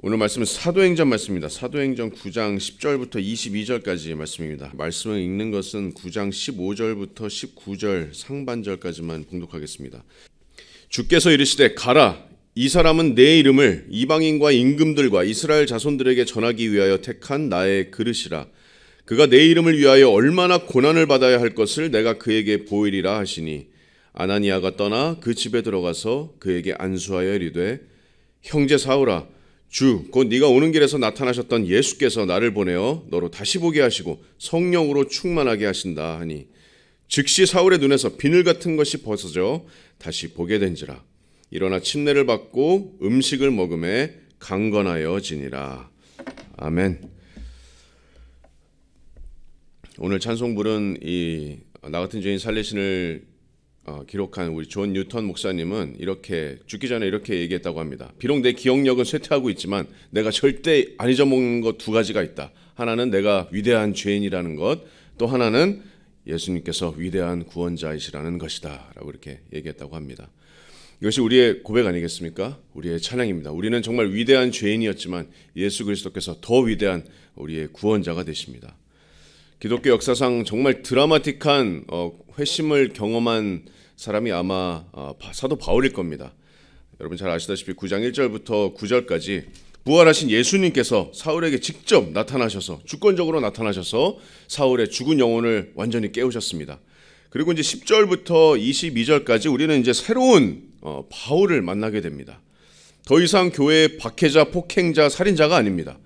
오늘 말씀은 사도행전 말씀입니다. 사도행전 9장 10절부터 22절까지의 말씀입니다. 말씀을 읽는 것은 9장 15절부터 19절 상반절까지만 봉독하겠습니다. 주께서 이르시되 가라, 이 사람은 내 이름을 이방인과 임금들과 이스라엘 자손들에게 전하기 위하여 택한 나의 그릇이라. 그가 내 이름을 위하여 얼마나 고난을 받아야 할 것을 내가 그에게 보이리라 하시니, 아나니아가 떠나 그 집에 들어가서 그에게 안수하여 이르되, 형제 사울아, 주 곧 네가 오는 길에서 나타나셨던 예수께서 나를 보내어 너로 다시 보게 하시고 성령으로 충만하게 하신다 하니, 즉시 사울의 눈에서 비늘 같은 것이 벗어져 다시 보게 된지라. 일어나 침례를 받고 음식을 먹음에 강건하여지니라. 아멘. 오늘 찬송부는 나 같은 죄인 살리신을 기록한 우리 존 뉴턴 목사님은 이렇게 죽기 전에 이렇게 얘기했다고 합니다. 비록 내 기억력은 쇠퇴하고 있지만 내가 절대 안 잊어먹는 것 두 가지가 있다. 하나는 내가 위대한 죄인이라는 것, 또 하나는 예수님께서 위대한 구원자이시라는 것이다 라고 이렇게 얘기했다고 합니다. 이것이 우리의 고백 아니겠습니까? 우리의 찬양입니다. 우리는 정말 위대한 죄인이었지만 예수 그리스도께서 더 위대한 우리의 구원자가 되십니다. 기독교 역사상 정말 드라마틱한 회심을 경험한 사람이 아마 사도 바울일 겁니다. 여러분 잘 아시다시피 9장 1절부터 9절까지 부활하신 예수님께서 사울에게 직접 나타나셔서 주권적으로 나타나셔서 사울의 죽은 영혼을 완전히 깨우셨습니다. 그리고 이제 10절부터 22절까지 우리는 이제 새로운 바울을 만나게 됩니다. 더 이상 교회의 박해자, 폭행자, 살인자가 아닙니다.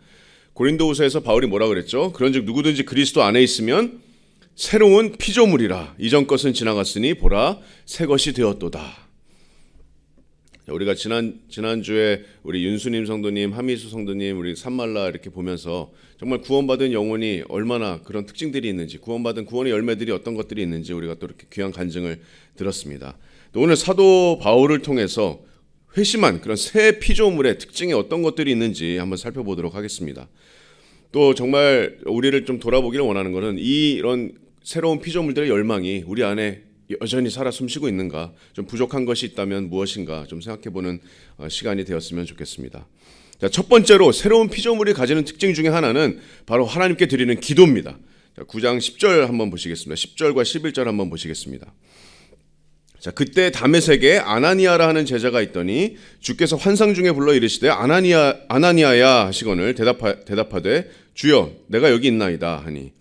고린도후서에서 바울이 뭐라 그랬죠? 그런즉 누구든지 그리스도 안에 있으면 새로운 피조물이라. 이전 것은 지나갔으니 보라 새 것이 되었도다. 우리가 지난주에 우리 윤수님 성도님, 하미수 성도님, 우리 산말라 이렇게 보면서 정말 구원받은 영혼이 얼마나 그런 특징들이 있는지, 구원받은 구원의 열매들이 어떤 것들이 있는지 우리가 또 이렇게 귀한 간증을 들었습니다. 또 오늘 사도 바울을 통해서 회심한 그런 새 피조물의 특징이 어떤 것들이 있는지 한번 살펴보도록 하겠습니다. 또 정말 우리를 좀 돌아보기를 원하는 것은 이런 새로운 피조물들의 열망이 우리 안에 여전히 살아 숨쉬고 있는가, 좀 부족한 것이 있다면 무엇인가 좀 생각해보는 시간이 되었으면 좋겠습니다. 자, 첫 번째로 새로운 피조물이 가지는 특징 중에 하나는 바로 하나님께 드리는 기도입니다. 자, 9장 10절 한번 보시겠습니다. 10절과 11절 한번 보시겠습니다. 자, 그때 다메섹에 아나니아라 하는 제자가 있더니 주께서 환상 중에 불러 이르시되 아나니아야 하시거늘 대답하되 주여 내가 여기 있나이다 하니,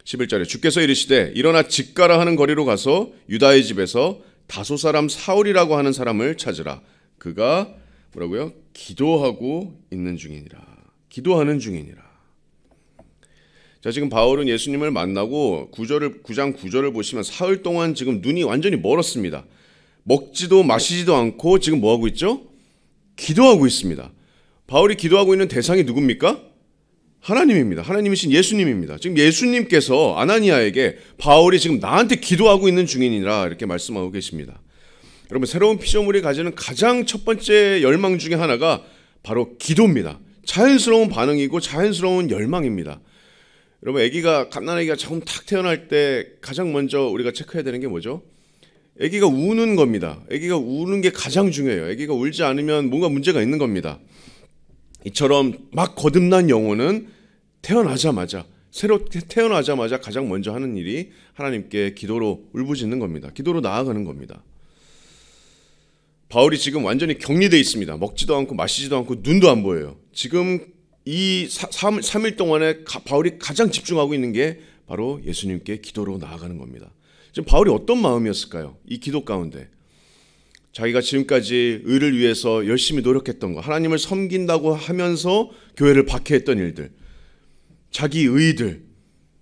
11절에 주께서 이르시되 일어나 집 가라 하는 거리로 가서 유다의 집에서 다소 사람 사울이라고 하는 사람을 찾으라. 그가 뭐라고요? 기도하고 있는 중이니라. 기도하는 중이니라. 자, 지금 바울은 예수님을 만나고 9장 9절을 보시면 사흘 동안 지금 눈이 완전히 멀었습니다. 먹지도 마시지도 않고 지금 뭐하고 있죠? 기도하고 있습니다. 바울이 기도하고 있는 대상이 누굽니까? 하나님입니다. 하나님이신 예수님입니다. 지금 예수님께서 아나니아에게 바울이 지금 나한테 기도하고 있는 중이니라 이렇게 말씀하고 계십니다. 여러분, 새로운 피조물이 가지는 가장 첫 번째 열망 중에 하나가 바로 기도입니다. 자연스러운 반응이고 자연스러운 열망입니다. 여러분, 갓난아기가 처음 탁 태어날 때 가장 먼저 우리가 체크해야 되는 게 뭐죠? 아기가 우는 겁니다. 아기가 우는 게 가장 중요해요. 아기가 울지 않으면 뭔가 문제가 있는 겁니다. 이처럼 막 거듭난 영혼은 새로 태어나자마자 가장 먼저 하는 일이 하나님께 기도로 울부짖는 겁니다. 기도로 나아가는 겁니다. 바울이 지금 완전히 격리되어 있습니다. 먹지도 않고 마시지도 않고 눈도 안 보여요. 지금 이 3일 동안에 바울이 가장 집중하고 있는 게 바로 예수님께 기도로 나아가는 겁니다. 지금 바울이 어떤 마음이었을까요? 이 기도 가운데 자기가 지금까지 의를 위해서 열심히 노력했던 거, 하나님을 섬긴다고 하면서 교회를 박해했던 일들, 자기 의들,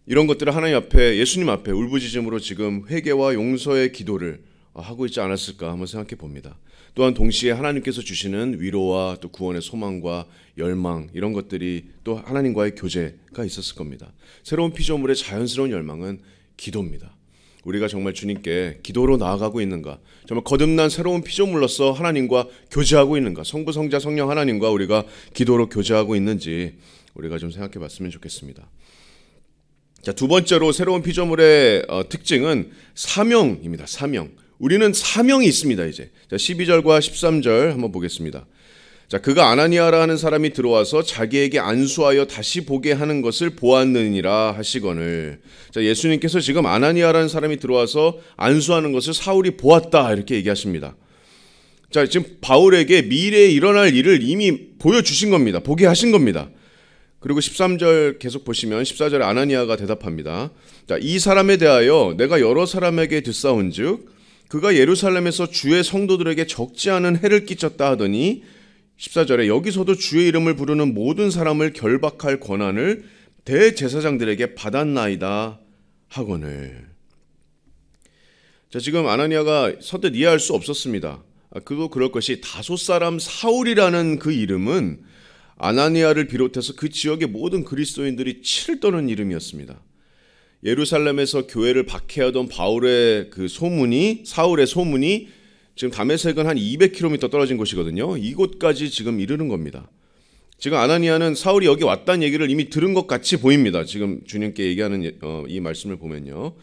이런 것들을 하나님 앞에, 예수님 앞에 울부짖음으로 지금 회개와 용서의 기도를 하고 있지 않았을까 한번 생각해 봅니다. 또한 동시에 하나님께서 주시는 위로와 또 구원의 소망과 열망, 이런 것들이 또 하나님과의 교제가 있었을 겁니다. 새로운 피조물의 자연스러운 열망은 기도입니다. 우리가 정말 주님께 기도로 나아가고 있는가, 정말 거듭난 새로운 피조물로서 하나님과 교제하고 있는가, 성부, 성자, 성령 하나님과 우리가 기도로 교제하고 있는지 우리가 좀 생각해 봤으면 좋겠습니다. 자, 두 번째로 새로운 피조물의 특징은 사명입니다. 사명. 우리는 사명이 있습니다. 이제 자, 12절과 13절 한번 보겠습니다. 자, 그가 아나니아라 하는 사람이 들어와서 자기에게 안수하여 다시 보게 하는 것을 보았느니라 하시거늘. 자, 예수님께서 지금 아나니아라는 사람이 들어와서 안수하는 것을 사울이 보았다 이렇게 얘기하십니다. 자, 지금 바울에게 미래에 일어날 일을 이미 보여주신 겁니다. 보게 하신 겁니다. 그리고 13절 계속 보시면 14절에 아나니아가 대답합니다. 자, 이 사람에 대하여 내가 여러 사람에게 듣사온즉 그가 예루살렘에서 주의 성도들에게 적지 않은 해를 끼쳤다 하더니 14절에 여기서도 주의 이름을 부르는 모든 사람을 결박할 권한을 대제사장들에게 받았나이다 하거늘. 자, 지금 아나니아가 선뜻 이해할 수 없었습니다. 그도 그럴 것이 다소 사람 사울이라는 그 이름은 아나니아를 비롯해서 그 지역의 모든 그리스도인들이 치를 떠는 이름이었습니다. 예루살렘에서 교회를 박해하던 바울의 그 소문이, 사울의 소문이 지금 다메섹은 한 200km 떨어진 곳이거든요. 이곳까지 지금 이르는 겁니다. 지금 아나니아는 사울이 여기 왔다는 얘기를 이미 들은 것 같이 보입니다. 지금 주님께 얘기하는 이 말씀을 보면요.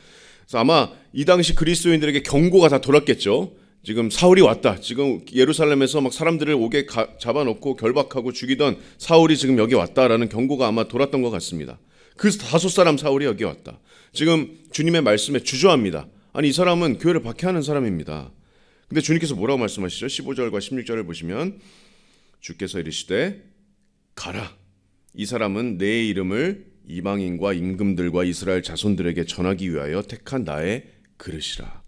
그래서 아마 이 당시 그리스도인들에게 경고가 다 돌았겠죠. 지금 사울이 왔다. 지금 예루살렘에서 막 사람들을 오게 잡아놓고 결박하고 죽이던 사울이 지금 여기 왔다라는 경고가 아마 돌았던 것 같습니다. 그 다섯 사람 사울이 여기 왔다. 지금 주님의 말씀에 주저합니다. 아니, 이 사람은 교회를 박해하는 사람입니다. 근데 주님께서 뭐라고 말씀하시죠? 15절과 16절을 보시면 주께서 이르시되 가라. 이 사람은 내 이름을 이방인과 임금들과 이스라엘 자손들에게 전하기 위하여 택한 나의 그릇이라.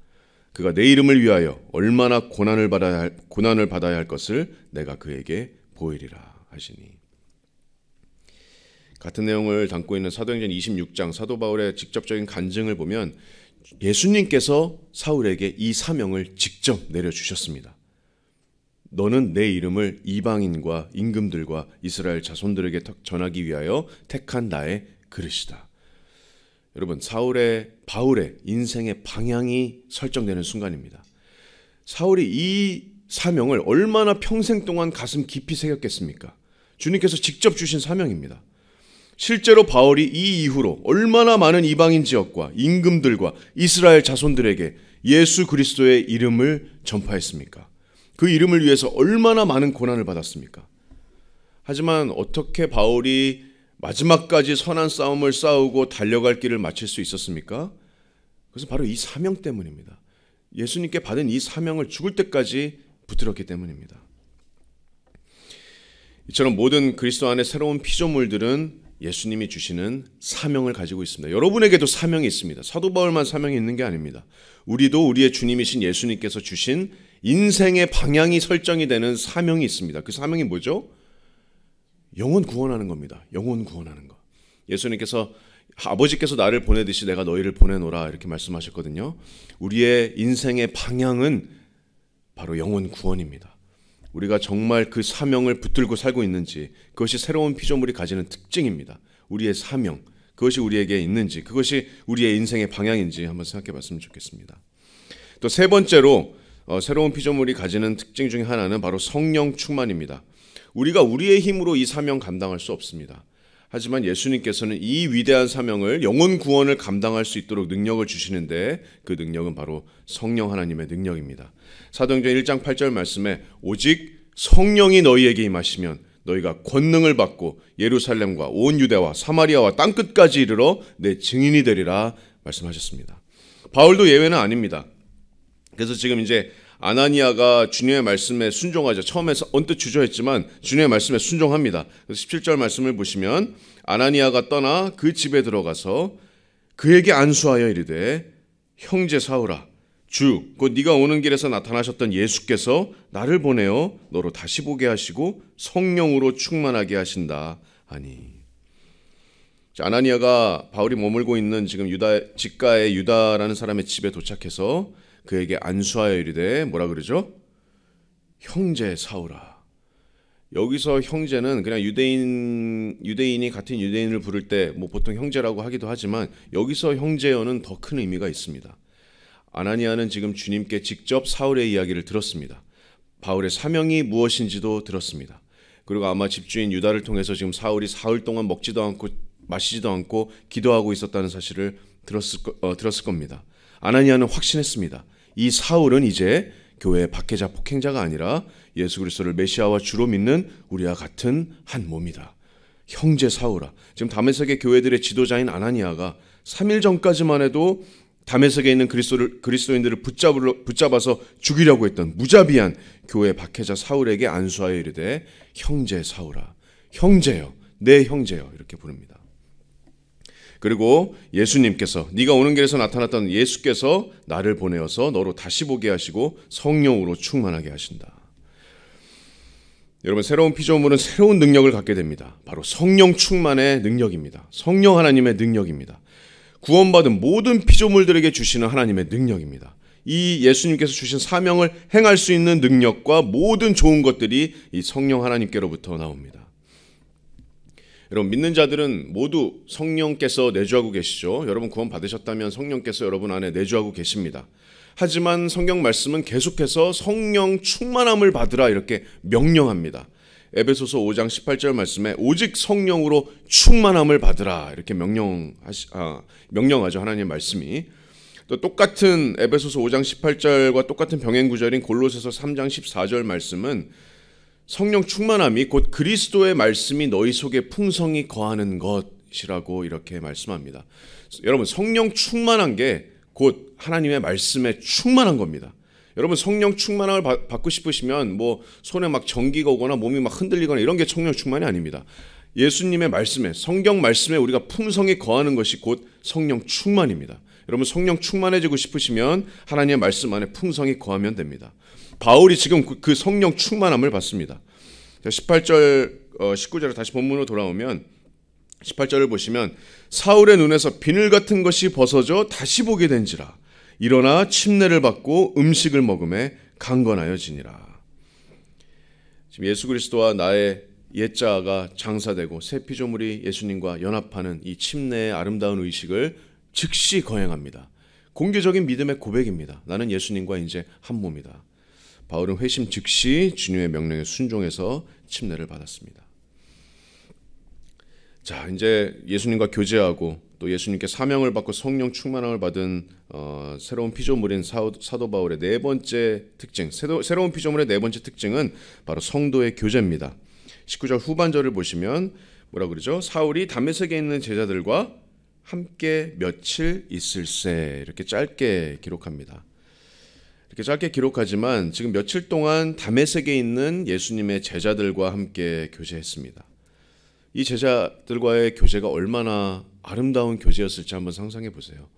그가 내 이름을 위하여 얼마나 고난을 받아야 할 것을 내가 그에게 보이리라 하시니. 같은 내용을 담고 있는 사도행전 26장 사도 바울의 직접적인 간증을 보면 예수님께서 사울에게 이 사명을 직접 내려주셨습니다. 너는 내 이름을 이방인과 임금들과 이스라엘 자손들에게 전하기 위하여 택한 나의 그릇이다. 여러분, 바울의 인생의 방향이 설정되는 순간입니다. 사울이 이 사명을 얼마나 평생 동안 가슴 깊이 새겼겠습니까? 주님께서 직접 주신 사명입니다. 실제로 바울이 이 이후로 얼마나 많은 이방인 지역과 임금들과 이스라엘 자손들에게 예수 그리스도의 이름을 전파했습니까? 그 이름을 위해서 얼마나 많은 고난을 받았습니까? 하지만 어떻게 바울이 마지막까지 선한 싸움을 싸우고 달려갈 길을 마칠 수 있었습니까? 그것은 바로 이 사명 때문입니다. 예수님께 받은 이 사명을 죽을 때까지 붙들었기 때문입니다. 이처럼 모든 그리스도 안의 새로운 피조물들은 예수님이 주시는 사명을 가지고 있습니다. 여러분에게도 사명이 있습니다. 사도 바울만 사명이 있는 게 아닙니다. 우리도 우리의 주님이신 예수님께서 주신 인생의 방향이 설정이 되는 사명이 있습니다. 그 사명이 뭐죠? 영혼 구원하는 겁니다. 영혼 구원하는 것. 예수님께서 아버지께서 나를 보내듯이 내가 너희를 보내노라 이렇게 말씀하셨거든요. 우리의 인생의 방향은 바로 영혼 구원입니다. 우리가 정말 그 사명을 붙들고 살고 있는지, 그것이 새로운 피조물이 가지는 특징입니다. 우리의 사명, 그것이 우리에게 있는지, 그것이 우리의 인생의 방향인지 한번 생각해 봤으면 좋겠습니다. 또 세 번째로 새로운 피조물이 가지는 특징 중에 하나는 바로 성령 충만입니다. 우리가 우리의 힘으로 이 사명 감당할 수 없습니다. 하지만 예수님께서는 이 위대한 사명을, 영혼 구원을 감당할 수 있도록 능력을 주시는데 그 능력은 바로 성령 하나님의 능력입니다. 사도행전 1장 8절 말씀에 오직 성령이 너희에게 임하시면 너희가 권능을 받고 예루살렘과 온 유대와 사마리아와 땅끝까지 이르러 내 증인이 되리라 말씀하셨습니다. 바울도 예외는 아닙니다. 그래서 지금 이제 아나니아가 주님의 말씀에 순종하죠. 처음에 언뜻 주저했지만 주님의 말씀에 순종합니다. 그래서 17절 말씀을 보시면 아나니아가 떠나 그 집에 들어가서 그에게 안수하여 이르되 형제 사울아 주 곧 네가 오는 길에서 나타나셨던 예수께서 나를 보내어 너로 다시 보게 하시고 성령으로 충만하게 하신다 하니. 아나니아가 바울이 머물고 있는 지금 직가의 유다라는 사람의 집에 도착해서 그에게 안수하여 이르되 뭐라 그러죠? 형제 사울아. 여기서 형제는 그냥 유대인이 같은 유대인을 부를 때 뭐 보통 형제라고 하기도 하지만 여기서 형제어는 더 큰 의미가 있습니다. 아나니아는 지금 주님께 직접 사울의 이야기를 들었습니다. 바울의 사명이 무엇인지도 들었습니다. 그리고 아마 집주인 유다를 통해서 지금 사울이 사흘 동안 먹지도 않고 마시지도 않고 기도하고 있었다는 사실을 들었을 겁니다. 아나니아는 확신했습니다. 이 사울은 이제 교회의 박해자 폭행자가 아니라 예수 그리스도를 메시아와 주로 믿는 우리와 같은 한 몸이다. 형제 사울아. 지금 다메섹의 교회들의 지도자인 아나니아가 3일 전까지만 해도 다메섹에 있는 그리스도인들을 붙잡아서 죽이려고 했던 무자비한 교회 박해자 사울에게 안수하여 이르되 형제 사울아. 형제여, 내 형제여, 이렇게 부릅니다. 그리고 예수님께서, 네가 오는 길에서 나타났던 예수께서 나를 보내어서 너로 다시 보게 하시고 성령으로 충만하게 하신다. 여러분, 새로운 피조물은 새로운 능력을 갖게 됩니다. 바로 성령 충만의 능력입니다. 성령 하나님의 능력입니다. 구원받은 모든 피조물들에게 주시는 하나님의 능력입니다. 이 예수님께서 주신 사명을 행할 수 있는 능력과 모든 좋은 것들이 이 성령 하나님께로부터 나옵니다. 여러분, 믿는 자들은 모두 성령께서 내주하고 계시죠. 여러분 구원 받으셨다면 성령께서 여러분 안에 내주하고 계십니다. 하지만 성경 말씀은 계속해서 성령 충만함을 받으라 이렇게 명령합니다. 에베소서 5장 18절 말씀에 오직 성령으로 충만함을 받으라 이렇게 명령하죠. 하나님의 말씀이. 또 똑같은 에베소서 5장 18절과 똑같은 병행 구절인 골로새서 3장 14절 말씀은 성령 충만함이 곧 그리스도의 말씀이 너희 속에 풍성히 거하는 것이라고 이렇게 말씀합니다. 여러분, 성령 충만한 게 곧 하나님의 말씀에 충만한 겁니다. 여러분, 성령 충만함을 받고 싶으시면 뭐 손에 막 전기가 오거나 몸이 막 흔들리거나 이런 게 성령 충만이 아닙니다. 예수님의 말씀에, 성경 말씀에 우리가 풍성히 거하는 것이 곧 성령 충만입니다. 여러분, 성령 충만해지고 싶으시면 하나님의 말씀 안에 풍성히 거하면 됩니다. 바울이 지금 그 성령 충만함을 받습니다. 18절, 19절에 다시 본문으로 돌아오면 18절을 보시면 사울의 눈에서 비늘 같은 것이 벗어져 다시 보게 된지라 일어나 침례를 받고 음식을 먹음에 강건하여지니라. 지금 예수 그리스도와 나의 옛자가 장사되고 새 피조물이 예수님과 연합하는 이 침례의 아름다운 의식을 즉시 거행합니다. 공개적인 믿음의 고백입니다. 나는 예수님과 이제 한 몸이다. 바울은 회심 즉시 주님의 명령에 순종해서 침례를 받았습니다. 자, 이제 예수님과 교제하고 또 예수님께 사명을 받고 성령 충만함을 받은 새로운 피조물인 사도 바울의 네 번째 특징, 새로운 피조물의 네 번째 특징은 바로 성도의 교제입니다. 19절 후반절을 보시면 뭐라 그러죠? 사울이 다메섹에 있는 제자들과 함께 며칠 있을세 이렇게 짧게 기록합니다. 이렇게 짧게 기록하지만 지금 며칠 동안 다메섹에 있는 예수님의 제자들과 함께 교제했습니다. 이 제자들과의 교제가 얼마나 아름다운 교제였을지 한번 상상해 보세요.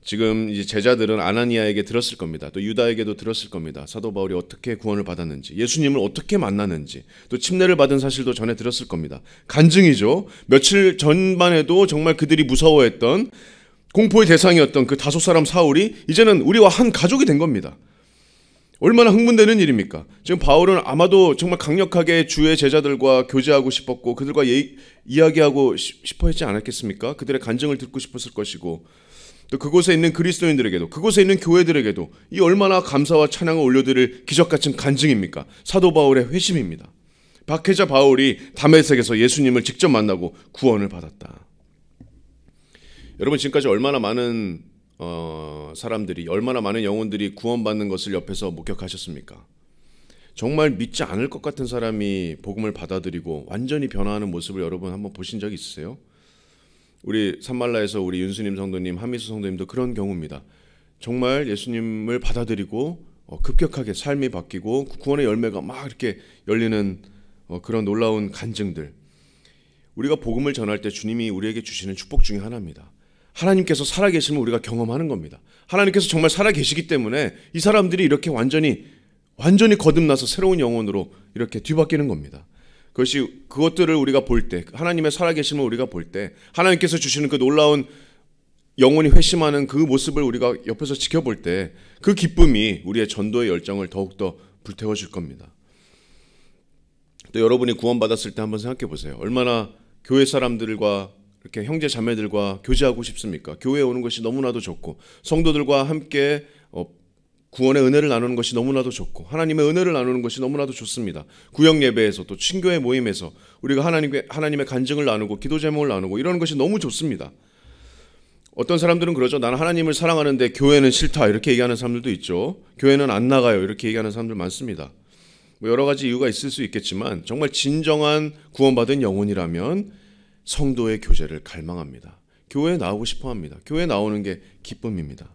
지금 이제 제자들은 아나니아에게 들었을 겁니다. 또 유다에게도 들었을 겁니다. 사도 바울이 어떻게 구원을 받았는지, 예수님을 어떻게 만났는지, 또 침례를 받은 사실도 전해 들었을 겁니다. 간증이죠. 며칠 전만 해도 정말 그들이 무서워했던 공포의 대상이었던 그 다섯 사람 사울이 이제는 우리와 한 가족이 된 겁니다. 얼마나 흥분되는 일입니까? 지금 바울은 아마도 정말 강력하게 주의 제자들과 교제하고 싶었고 그들과 이야기하고 싶어 했지 않았겠습니까? 그들의 간증을 듣고 싶었을 것이고 또 그곳에 있는 그리스도인들에게도, 그곳에 있는 교회들에게도 이 얼마나 감사와 찬양을 올려드릴 기적같은 간증입니까? 사도 바울의 회심입니다. 박해자 바울이 다메섹에서 예수님을 직접 만나고 구원을 받았다. 여러분, 지금까지 얼마나 많은 사람들이, 얼마나 많은 영혼들이 구원받는 것을 옆에서 목격하셨습니까? 정말 믿지 않을 것 같은 사람이 복음을 받아들이고 완전히 변화하는 모습을 여러분 한번 보신 적 있으세요? 우리 산말라에서 우리 윤수님 성도님, 한미수 성도님도 그런 경우입니다. 정말 예수님을 받아들이고 급격하게 삶이 바뀌고 구원의 열매가 막 이렇게 열리는 그런 놀라운 간증들. 우리가 복음을 전할 때 주님이 우리에게 주시는 축복 중에 하나입니다. 하나님께서 살아계심을 우리가 경험하는 겁니다. 하나님께서 정말 살아계시기 때문에 이 사람들이 이렇게 완전히 거듭나서 새로운 영혼으로 이렇게 뒤바뀌는 겁니다. 그것들을 우리가 볼 때, 하나님의 살아계심을 우리가 볼 때, 하나님께서 주시는 그 놀라운 영혼이 회심하는 그 모습을 우리가 옆에서 지켜볼 때 그 기쁨이 우리의 전도의 열정을 더욱더 불태워줄 겁니다. 또 여러분이 구원받았을 때 한번 생각해 보세요. 얼마나 교회 사람들과 이렇게 형제 자매들과 교제하고 싶습니까? 교회에 오는 것이 너무나도 좋고 성도들과 함께 구원의 은혜를 나누는 것이 너무나도 좋고 하나님의 은혜를 나누는 것이 너무나도 좋습니다. 구역 예배에서 또 친교회 모임에서 우리가 하나님의 간증을 나누고 기도 제목을 나누고 이러는 것이 너무 좋습니다. 어떤 사람들은 그러죠. 나는 하나님을 사랑하는데 교회는 싫다 이렇게 얘기하는 사람들도 있죠. 교회는 안 나가요 이렇게 얘기하는 사람들 많습니다. 뭐 여러 가지 이유가 있을 수 있겠지만 정말 진정한 구원받은 영혼이라면 성도의 교제를 갈망합니다. 교회에 나오고 싶어합니다. 교회에 나오는 게 기쁨입니다.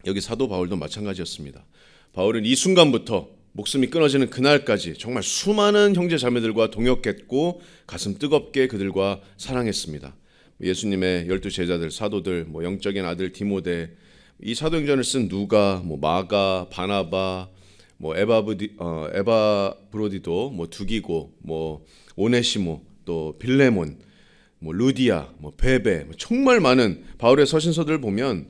여기 사도 바울도 마찬가지였습니다. 바울은 이 순간부터 목숨이 끊어지는 그날까지 정말 수많은 형제 자매들과 동역했고 가슴 뜨겁게 그들과 사랑했습니다. 예수님의 12 제자들, 사도들, 영적인 아들 디모데, 이 사도행전을 쓴 누가, 마가, 바나바, 에바브로디도, 두기고, 오네시모, 또 빌레몬, 루디아, 베베, 정말 많은 바울의 서신서들을 보면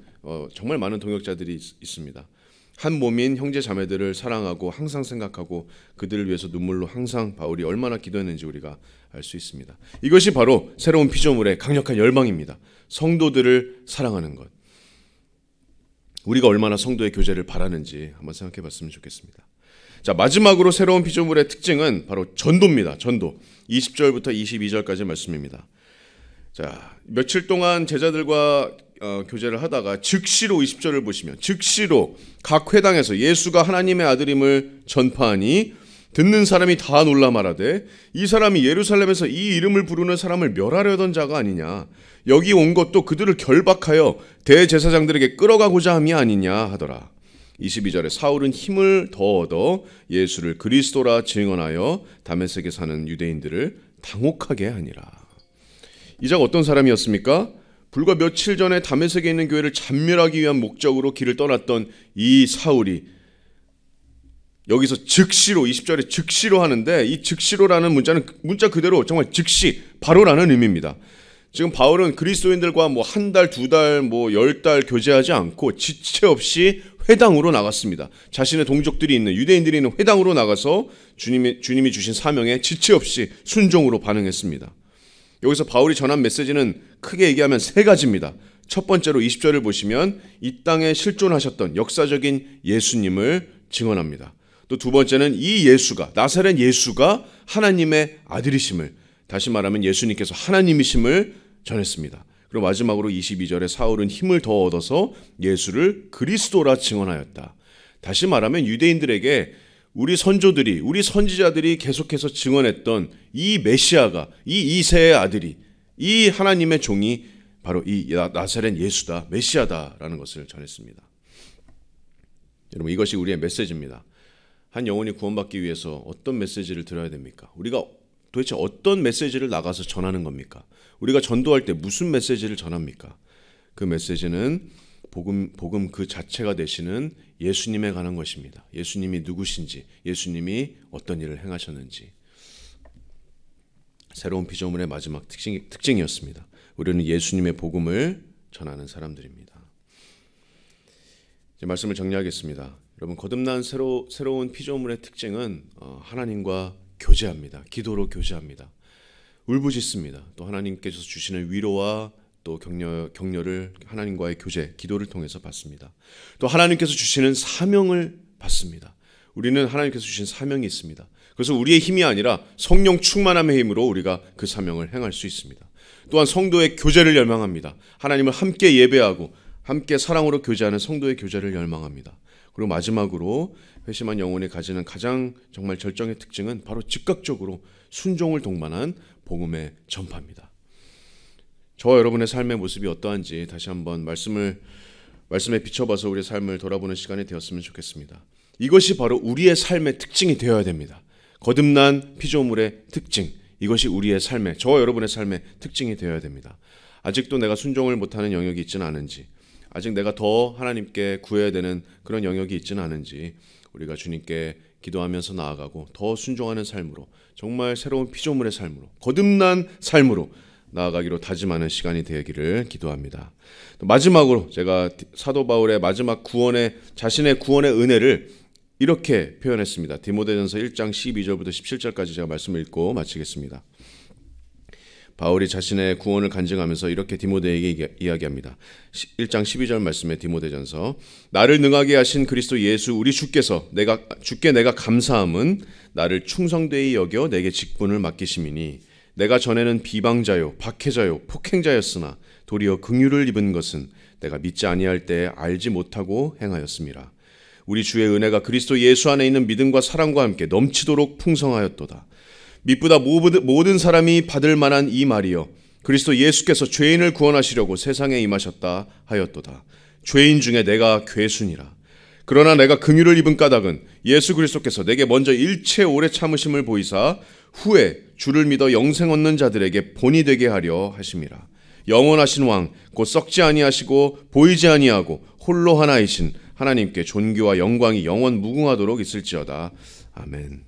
정말 많은 동역자들이 있습니다. 한 몸인 형제 자매들을 사랑하고 항상 생각하고 그들을 위해서 눈물로 항상 바울이 얼마나 기도했는지 우리가 알 수 있습니다. 이것이 바로 새로운 피조물의 강력한 열망입니다. 성도들을 사랑하는 것. 우리가 얼마나 성도의 교제를 바라는지 한번 생각해 봤으면 좋겠습니다. 자, 마지막으로 새로운 피조물의 특징은 바로 전도입니다. 전도. 20절부터 22절까지 말씀입니다. 자, 며칠 동안 제자들과 교제를 하다가 즉시로 20절을 보시면 즉시로 각 회당에서 예수가 하나님의 아들임을 전파하니 듣는 사람이 다 놀라 말하되 이 사람이 예루살렘에서 이 이름을 부르는 사람을 멸하려던 자가 아니냐, 여기 온 것도 그들을 결박하여 대제사장들에게 끌어가고자 함이 아니냐 하더라. 22절에 사울은 힘을 더 얻어 예수를 그리스도라 증언하여 다메섹에 사는 유대인들을 당혹하게 하니라. 이 자가 어떤 사람이었습니까? 불과 며칠 전에 다메섹에 있는 교회를 잔멸하기 위한 목적으로 길을 떠났던 이 사울이 여기서 즉시로, 20절에 즉시로 하는데, 이 즉시로라는 문자는 문자 그대로 정말 즉시, 바로라는 의미입니다. 지금 바울은 그리스도인들과 한 달, 두 달, 10달 교제하지 않고 지체 없이 회당으로 나갔습니다. 자신의 동족들이 있는, 유대인들이 있는 회당으로 나가서 주님이 주신 사명에 지체 없이 순종으로 반응했습니다. 여기서 바울이 전한 메시지는 크게 얘기하면 세 가지입니다. 첫 번째로 20절을 보시면 이 땅에 실존하셨던 역사적인 예수님을 증언합니다. 또 두 번째는 이 예수가, 나사렛 예수가 하나님의 아들이심을, 다시 말하면 예수님께서 하나님이심을 전했습니다. 그리고 마지막으로 22절에 사울은 힘을 더 얻어서 예수를 그리스도라 증언하였다. 다시 말하면 유대인들에게 우리 선조들이, 우리 선지자들이 계속해서 증언했던 이 메시아가, 이 이새의 아들이, 이 하나님의 종이 바로 이 나사렛 예수다, 메시아다라는 것을 전했습니다. 여러분, 이것이 우리의 메시지입니다. 한 영혼이 구원받기 위해서 어떤 메시지를 들어야 됩니까? 우리가 도대체 어떤 메시지를 나가서 전하는 겁니까? 우리가 전도할 때 무슨 메시지를 전합니까? 그 메시지는 복음 그 자체가 되시는 예수님에 관한 것입니다. 예수님이 누구신지, 예수님이 어떤 일을 행하셨는지. 새로운 피조물의 마지막 특징이었습니다. 우리는 예수님의 복음을 전하는 사람들입니다. 이제 말씀을 정리하겠습니다. 여러분, 거듭난 새로운 피조물의 특징은 하나님과 교제합니다. 기도로 교제합니다. 울부짖습니다. 또 하나님께서 주시는 위로와 또 격려를 하나님과의 교제, 기도를 통해서 받습니다. 또 하나님께서 주시는 사명을 받습니다. 우리는 하나님께서 주신 사명이 있습니다. 그래서 우리의 힘이 아니라 성령 충만함의 힘으로 우리가 그 사명을 행할 수 있습니다. 또한 성도의 교제를 열망합니다. 하나님을 함께 예배하고 함께 사랑으로 교제하는 성도의 교제를 열망합니다. 그리고 마지막으로 회심한 영혼이 가지는 가장 정말 절정의 특징은 바로 즉각적으로 순종을 동반한 복음의 전파입니다. 저와 여러분의 삶의 모습이 어떠한지 다시 한번 말씀에 비춰봐서 우리의 삶을 돌아보는 시간이 되었으면 좋겠습니다. 이것이 바로 우리의 삶의 특징이 되어야 됩니다. 거듭난 피조물의 특징, 이것이 우리의 삶의, 저와 여러분의 삶의 특징이 되어야 됩니다. 아직도 내가 순종을 못하는 영역이 있지는 않은지, 아직 내가 더 하나님께 구해야 되는 그런 영역이 있지는 않은지 우리가 주님께 기도하면서 나아가고 더 순종하는 삶으로, 정말 새로운 피조물의 삶으로, 거듭난 삶으로 나아가기로 다짐하는 시간이 되기를 기도합니다. 또 마지막으로 제가 사도 바울의 마지막 자신의 구원의 은혜를 이렇게 표현했습니다. 디모데전서 1장 12절부터 17절까지 제가 말씀을 읽고 마치겠습니다. 바울이 자신의 구원을 간증하면서 이렇게 디모데에게 이야기합니다. 1장 12절 말씀에 디모데전서, 나를 능하게 하신 그리스도 예수 우리 주께 내가 감사함은 나를 충성되이 여겨 내게 직분을 맡기심이니 내가 전에는 비방자요 박해자요 폭행자였으나 도리어 긍휼을 입은 것은 내가 믿지 아니할 때 알지 못하고 행하였음이라. 우리 주의 은혜가 그리스도 예수 안에 있는 믿음과 사랑과 함께 넘치도록 풍성하였도다. 믿보다 모든 사람이 받을 만한 이 말이여, 그리스도 예수께서 죄인을 구원하시려고 세상에 임하셨다 하였도다. 죄인 중에 내가 괴순이라. 그러나 내가 긍휼을 입은 까닭은 예수 그리스도께서 내게 먼저 일체 오래 참으심을 보이사 후에 주를 믿어 영생 얻는 자들에게 본이 되게 하려 하심이라. 영원하신 왕 곧 썩지 아니하시고 보이지 아니하고 홀로 하나이신 하나님께 존귀와 영광이 영원 무궁하도록 있을지어다. 아멘.